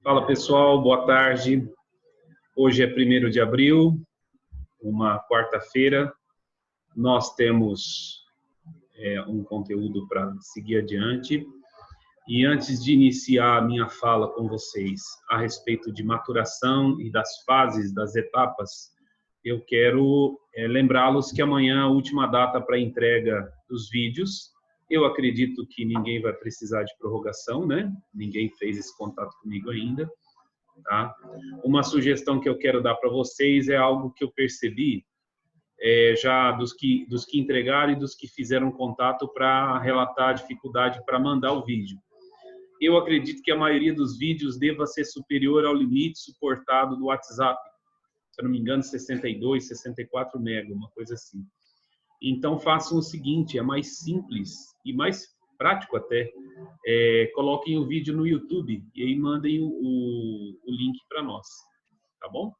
Fala pessoal, boa tarde. Hoje é 1º de abril, uma quarta-feira. Nós temos um conteúdo para seguir adiante. E antes de iniciar a minha fala com vocês a respeito de maturação e das fases, das etapas, eu quero lembrá-los que amanhã é a última data para entrega dos vídeos. Eu acredito que ninguém vai precisar de prorrogação, né? Ninguém fez esse contato comigo ainda, tá? Uma sugestão que eu quero dar para vocês é algo que eu percebi já dos que entregaram e dos que fizeram contato para relatar a dificuldade para mandar o vídeo. Eu acredito que a maioria dos vídeos deva ser superior ao limite suportado do WhatsApp. Se eu não me engano, 62, 64 mega, uma coisa assim. Então, façam o seguinte, é mais simples e mais prático até. Coloquem o vídeo no YouTube e aí mandem o link para nós, tá bom?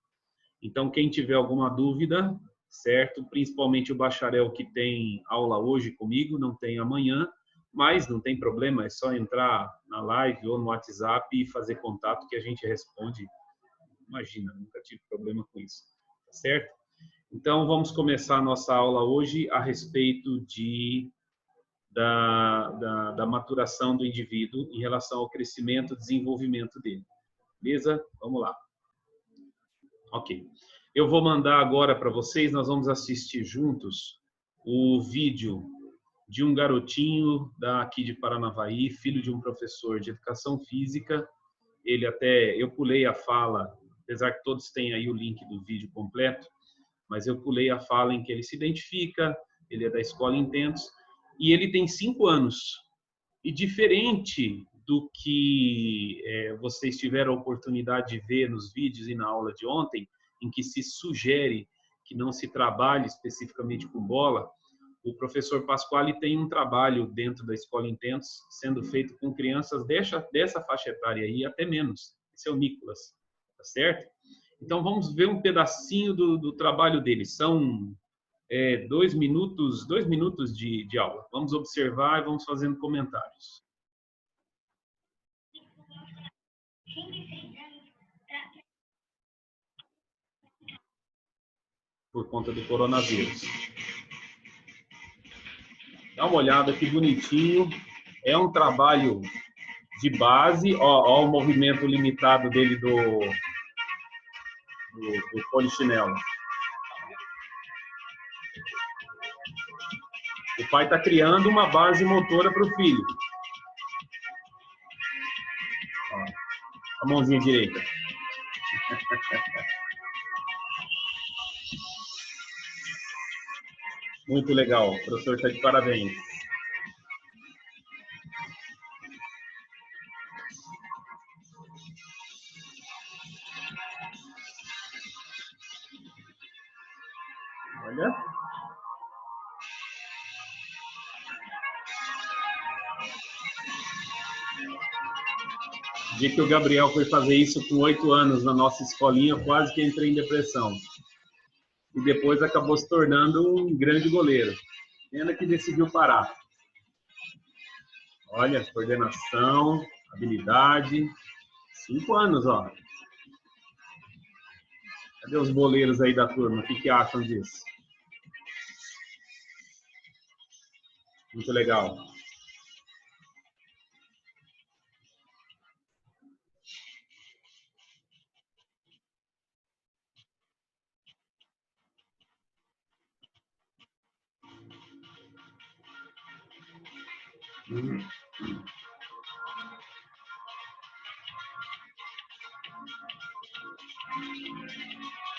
Então, quem tiver alguma dúvida, certo? Principalmente o bacharel que tem aula hoje comigo, não tem amanhã, mas não tem problema, é só entrar na live ou no WhatsApp e fazer contato que a gente responde. Imagina, nunca tive problema com isso, tá certo? Então, vamos começar a nossa aula hoje a respeito da maturação do indivíduo em relação ao crescimento e desenvolvimento dele. Beleza? Vamos lá. Ok. Eu vou mandar agora para vocês, nós vamos assistir juntos o vídeo de um garotinho daqui de Paranavaí, filho de um professor de educação física. Eu pulei a fala, apesar que todos têm aí o link do vídeo completo, mas eu pulei a fala em que ele se identifica, ele é da Escola Intentos, e ele tem 5 anos. E diferente do que vocês tiveram a oportunidade de ver nos vídeos e na aula de ontem, em que se sugere que não se trabalhe especificamente com bola, o professor Pasquale tem um trabalho dentro da Escola Intentos, sendo feito com crianças dessa faixa etária aí, até menos. Esse é o Nicolas, tá certo? Então, vamos ver um pedacinho do trabalho dele. São 2 minutos de aula. Vamos observar e vamos fazendo comentários. Por conta do coronavírus. Dá uma olhada que bonitinho. É um trabalho de base. Ó o movimento limitado dele do polichinelo. O pai está criando uma base motora para o filho. Ó, a mãozinha direita. Muito legal. O professor está de parabéns. Olha. O dia que o Gabriel foi fazer isso com 8 anos na nossa escolinha, quase que entrei em depressão. E depois acabou se tornando um grande goleiro. Pena que decidiu parar. Olha, coordenação, habilidade. 5 anos, ó. Cadê os boleiros aí da turma? O que acham disso? Muito legal.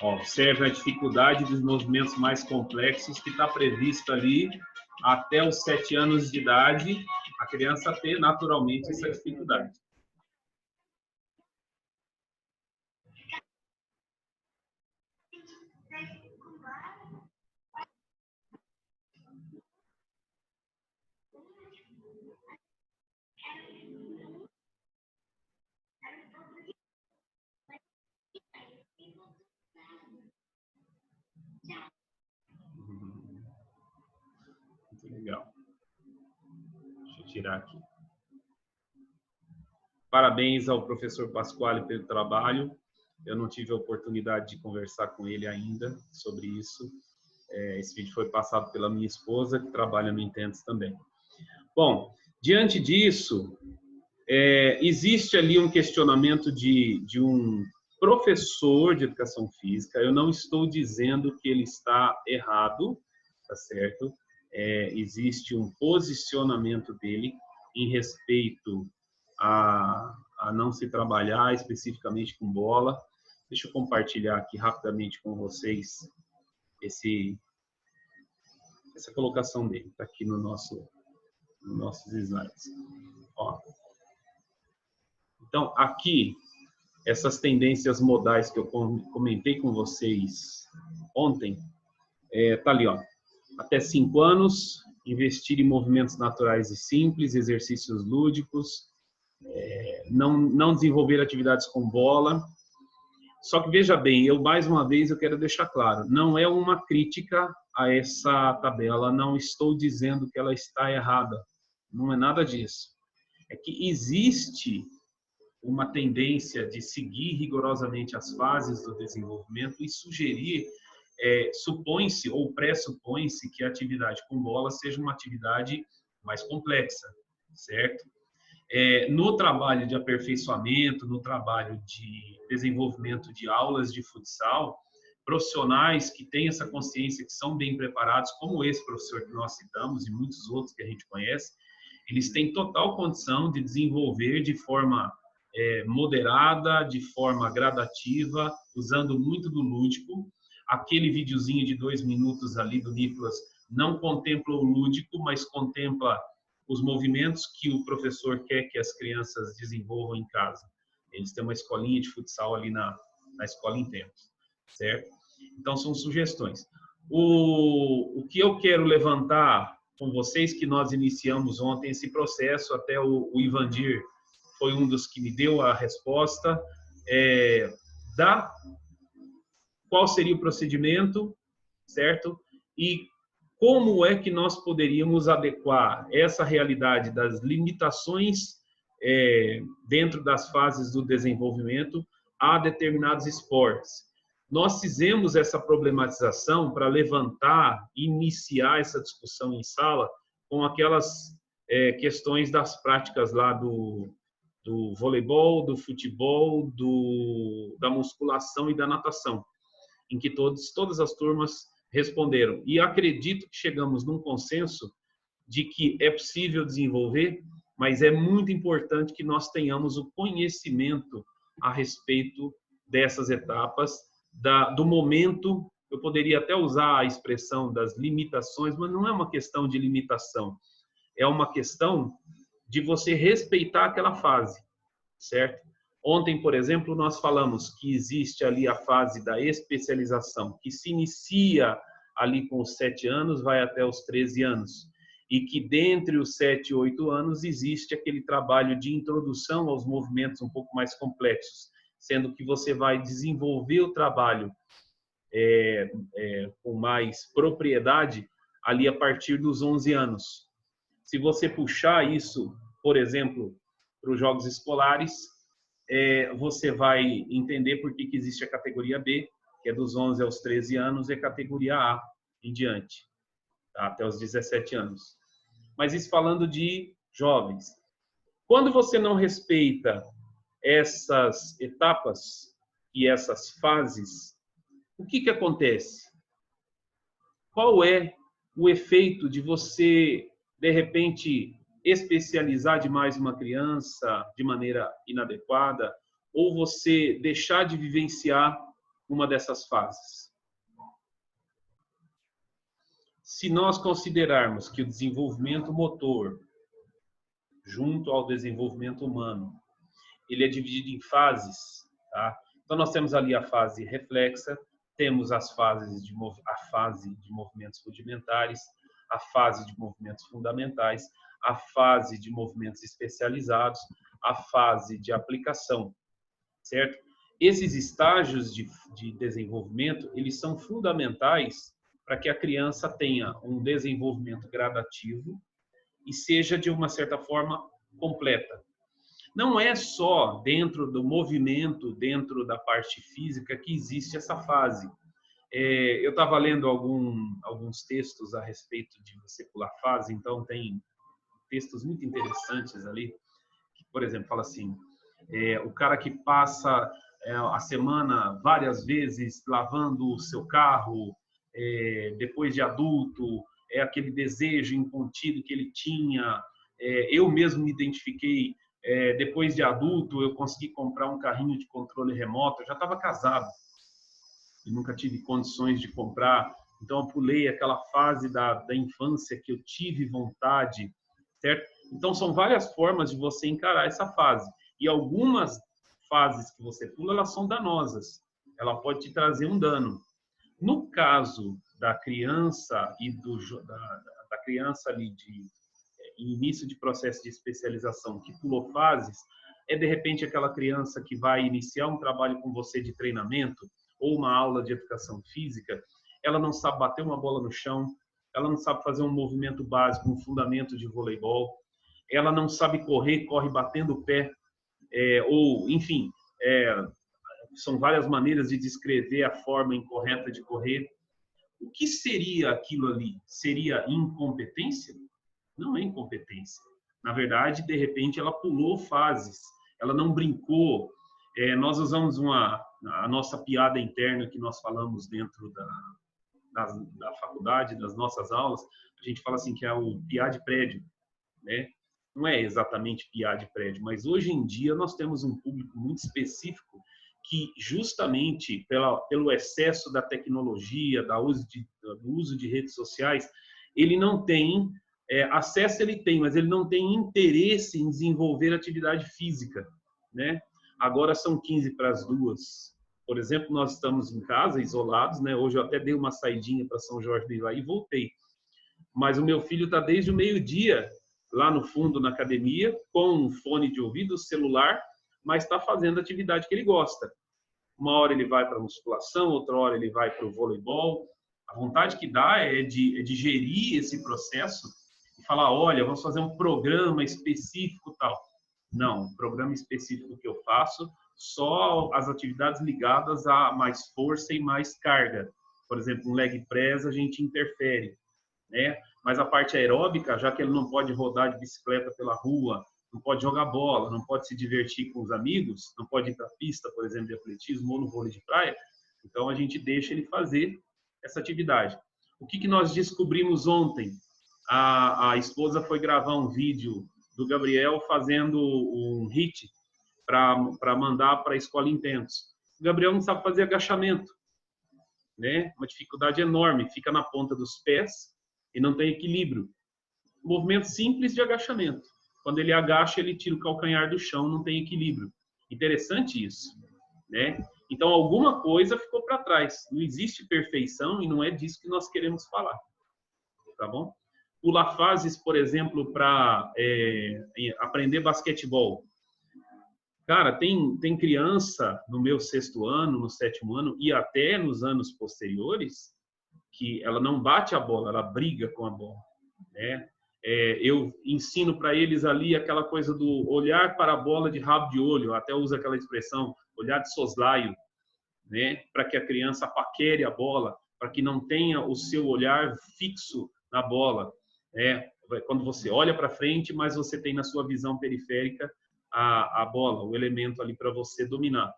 Observe a dificuldade dos movimentos mais complexos que está previsto ali até os 7 anos de idade, a criança ter naturalmente essa dificuldade. Muito legal. Deixa eu tirar aqui. Parabéns ao professor Pasquale pelo trabalho. Eu não tive a oportunidade de conversar com ele ainda sobre isso. Esse vídeo foi passado pela minha esposa, que trabalha no Intentos também. Bom, diante disso, existe ali um questionamento de um professor de educação física. Eu não estou dizendo que ele está errado, tá certo? Existe um posicionamento dele em respeito a não se trabalhar especificamente com bola. Deixa eu compartilhar aqui rapidamente com vocês essa colocação dele. Está aqui nos nossos slides. Ó. Então, aqui, essas tendências modais que eu comentei com vocês ontem, tá ali, ó. Até 5 anos, investir em movimentos naturais e simples, exercícios lúdicos, não desenvolver atividades com bola. Só que veja bem, mais uma vez eu quero deixar claro, não é uma crítica a essa tabela, não estou dizendo que ela está errada, não é nada disso. É que existe uma tendência de seguir rigorosamente as fases do desenvolvimento e sugerir, supõe-se ou pressupõe-se que a atividade com bola seja uma atividade mais complexa, certo? No trabalho de aperfeiçoamento, no trabalho de desenvolvimento de aulas de futsal, profissionais que têm essa consciência, que são bem preparados, como esse professor que nós citamos e muitos outros que a gente conhece, eles têm total condição de desenvolver de forma moderada, de forma gradativa, usando muito do lúdico. Aquele videozinho de 2 minutos ali do Nicolas não contempla o lúdico, mas contempla os movimentos que o professor quer que as crianças desenvolvam em casa. Eles têm uma escolinha de futsal ali na escola Intentos, certo? Então, são sugestões. O que eu quero levantar com vocês, que nós iniciamos ontem esse processo, até o Ivandir foi um dos que me deu a resposta, qual seria o procedimento, certo? E como é que nós poderíamos adequar essa realidade das limitações dentro das fases do desenvolvimento a determinados esportes. Nós fizemos essa problematização para levantar, iniciar essa discussão em sala com aquelas questões das práticas lá do voleibol, do futebol, da musculação e da natação, em que todas as turmas responderam. E acredito que chegamos num consenso de que é possível desenvolver, mas é muito importante que nós tenhamos o conhecimento a respeito dessas etapas, do momento. Eu poderia até usar a expressão das limitações, mas não é uma questão de limitação, é uma questão de você respeitar aquela fase, certo? Ontem, por exemplo, nós falamos que existe ali a fase da especialização, que se inicia ali com os 7 anos, vai até os 13 anos. E que dentre os 7 e 8 anos existe aquele trabalho de introdução aos movimentos um pouco mais complexos, sendo que você vai desenvolver o trabalho com mais propriedade ali a partir dos 11 anos. Se você puxar isso, por exemplo, para os jogos escolares, você vai entender por que existe a categoria B, que é dos 11 aos 13 anos, e a categoria A em diante, tá? Até os 17 anos. Mas isso falando de jovens. Quando você não respeita essas etapas e essas fases, o que acontece? Qual é o efeito de você, de repente, especializar demais uma criança de maneira inadequada, ou você deixar de vivenciar uma dessas fases? Se nós considerarmos que o desenvolvimento motor, junto ao desenvolvimento humano, ele é dividido em fases, tá? Então nós temos ali a fase reflexa, temos a fase de movimentos rudimentares, a fase de movimentos fundamentais, a fase de movimentos especializados, a fase de aplicação, certo? Esses estágios de desenvolvimento, eles são fundamentais para que a criança tenha um desenvolvimento gradativo e seja, de uma certa forma, completa. não é só dentro do movimento, dentro da parte física que existe essa fase. Eu estava lendo alguns textos a respeito de você pular fase, então tem textos muito interessantes ali, que, por exemplo, fala assim, o cara que passa a semana várias vezes lavando o seu carro, depois de adulto, é aquele desejo incontido que ele tinha. Eu mesmo me identifiquei, depois de adulto, eu consegui comprar um carrinho de controle remoto. Eu já estava casado e nunca tive condições de comprar. Então, eu pulei aquela fase da infância que eu tive vontade, certo? Então, são várias formas de você encarar essa fase. E algumas fases que você pula, elas são danosas. Ela pode te trazer um dano. No caso da criança e da criança ali de início de processo de especialização que pulou fases, de repente aquela criança que vai iniciar um trabalho com você de treinamento ou uma aula de educação física, ela não sabe bater uma bola no chão, ela não sabe fazer um movimento básico, um fundamento de voleibol, ela não sabe correr, corre batendo o pé, ou, enfim, são várias maneiras de descrever a forma incorreta de correr. O que seria aquilo ali? Seria incompetência? Não é incompetência. Na verdade, de repente, ela pulou fases, ela não brincou. Nós usamos a nossa piada interna que nós falamos dentro da faculdade, das nossas aulas, a gente fala assim que é o piá de prédio, né? Não é exatamente piá de prédio, mas hoje em dia nós temos um público muito específico que justamente pelo excesso da tecnologia, do uso de redes sociais, ele não tem acesso, ele tem, mas ele não tem interesse em desenvolver atividade física, né? Agora são 15 para as 2. Por exemplo, nós estamos em casa, isolados, né? Hoje eu até dei uma saidinha para São Jorge do Ilaí e voltei. Mas o meu filho está desde o meio-dia lá no fundo na academia, com um fone de ouvido, celular, mas está fazendo a atividade que ele gosta. Uma hora ele vai para a musculação, outra hora ele vai para o voleibol. A vontade que dá é de gerir esse processo e falar, olha, vamos fazer um programa específico tal. Não, um programa específico que eu faço, só as atividades ligadas a mais força e mais carga. Por exemplo, um leg press a gente interfere, né? Mas a parte aeróbica, já que ele não pode rodar de bicicleta pela rua, não pode jogar bola, não pode se divertir com os amigos, não pode ir para a pista, por exemplo, de atletismo ou no vôlei de praia, então a gente deixa ele fazer essa atividade. O que nós descobrimos ontem? A esposa foi gravar um vídeo do Gabriel fazendo um HIIT para mandar para a escola Intentos. O Gabriel não sabe fazer agachamento, né? Uma dificuldade enorme, fica na ponta dos pés e não tem equilíbrio. Movimento simples de agachamento. Quando ele agacha, ele tira o calcanhar do chão, não tem equilíbrio. Interessante isso, né? Então, alguma coisa ficou para trás. Não existe perfeição e não é disso que nós queremos falar, tá bom? Pular fases, por exemplo, para aprender basquetebol. Cara, tem criança no meu 6º ano, no 7º ano e até nos anos posteriores que ela não bate a bola, ela briga com a bola, né? Eu ensino para eles ali aquela coisa do olhar para a bola de rabo de olho, até uso aquela expressão, olhar de soslaio, né? Para que a criança paquere a bola, para que não tenha o seu olhar fixo na bola. Quando você olha para frente, mas você tem na sua visão periférica a bola, o elemento ali para você dominar.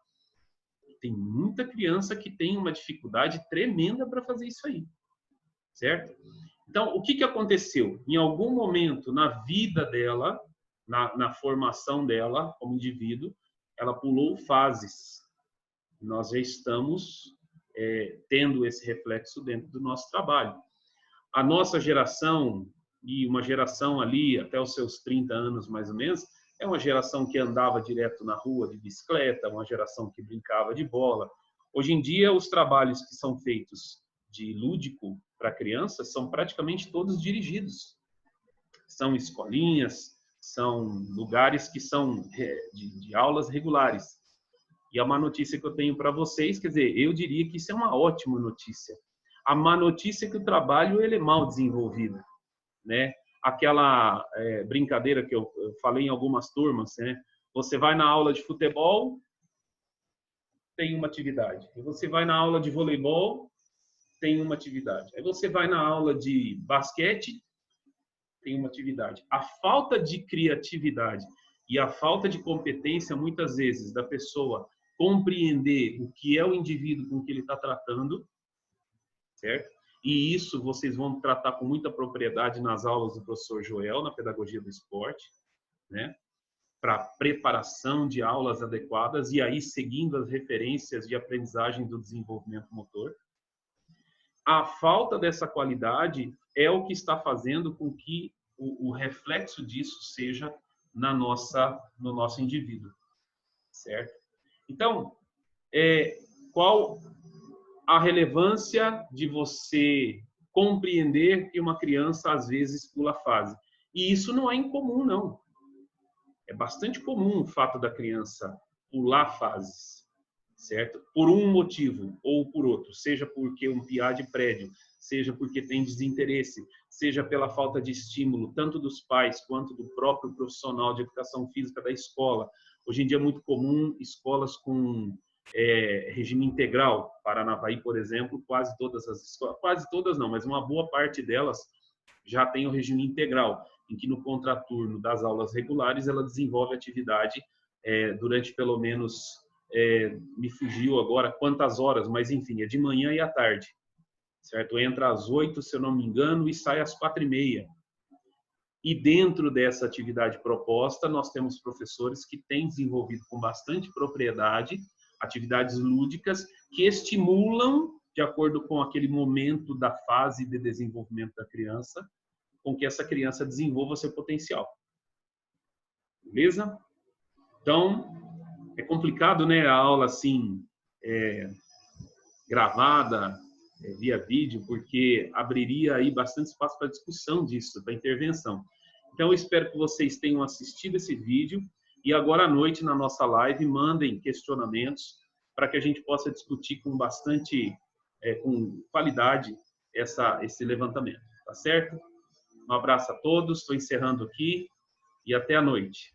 Tem muita criança que tem uma dificuldade tremenda para fazer isso aí, certo? Então, o que aconteceu? Em algum momento na vida dela, na formação dela como indivíduo, ela pulou fases. Nós já estamos tendo esse reflexo dentro do nosso trabalho. A nossa geração, e uma geração ali até os seus 30 anos mais ou menos, é uma geração que andava direto na rua de bicicleta, uma geração que brincava de bola. Hoje em dia, os trabalhos que são feitos de lúdico para crianças são praticamente todos dirigidos. São escolinhas, são lugares que são de aulas regulares. E a má notícia que eu tenho para vocês, quer dizer, eu diria que isso é uma ótima notícia. A má notícia é que o trabalho ele é mal desenvolvido, né? Aquela brincadeira que eu falei em algumas turmas, né? Você vai na aula de futebol, tem uma atividade. E você vai na aula de voleibol, tem uma atividade. Aí você vai na aula de basquete, tem uma atividade. A falta de criatividade e a falta de competência, muitas vezes, da pessoa compreender o que é o indivíduo com que ele está tratando, certo? E isso vocês vão tratar com muita propriedade nas aulas do professor Joel, na pedagogia do esporte, né? Para preparação de aulas adequadas e aí seguindo as referências de aprendizagem do desenvolvimento motor. A falta dessa qualidade é o que está fazendo com que o reflexo disso seja no nosso indivíduo, certo? Então, qual a relevância de você compreender que uma criança às vezes pula fase? E isso não é incomum, não. É bastante comum o fato da criança pular fases, certo? Por um motivo ou por outro, seja porque um piá de prédio, seja porque tem desinteresse, seja pela falta de estímulo, tanto dos pais quanto do próprio profissional de educação física da escola. Hoje em dia é muito comum escolas com regime integral. Paranavaí, por exemplo, quase todas as escolas, quase todas não, mas uma boa parte delas já tem o regime integral, em que no contraturno das aulas regulares ela desenvolve atividade durante pelo menos, me fugiu agora quantas horas, mas enfim, é de manhã e à tarde, certo? Entra às 8, se eu não me engano, e sai às 4h30. E dentro dessa atividade proposta, nós temos professores que têm desenvolvido com bastante propriedade atividades lúdicas que estimulam, de acordo com aquele momento da fase de desenvolvimento da criança, com que essa criança desenvolva seu potencial. Beleza? Então, é complicado, né, a aula assim, gravada, via vídeo, porque abriria aí bastante espaço para discussão disso, para intervenção. Então, eu espero que vocês tenham assistido esse vídeo e agora à noite, na nossa live, mandem questionamentos para que a gente possa discutir com bastante, com qualidade, esse levantamento. Tá certo? Um abraço a todos, estou encerrando aqui e até a noite.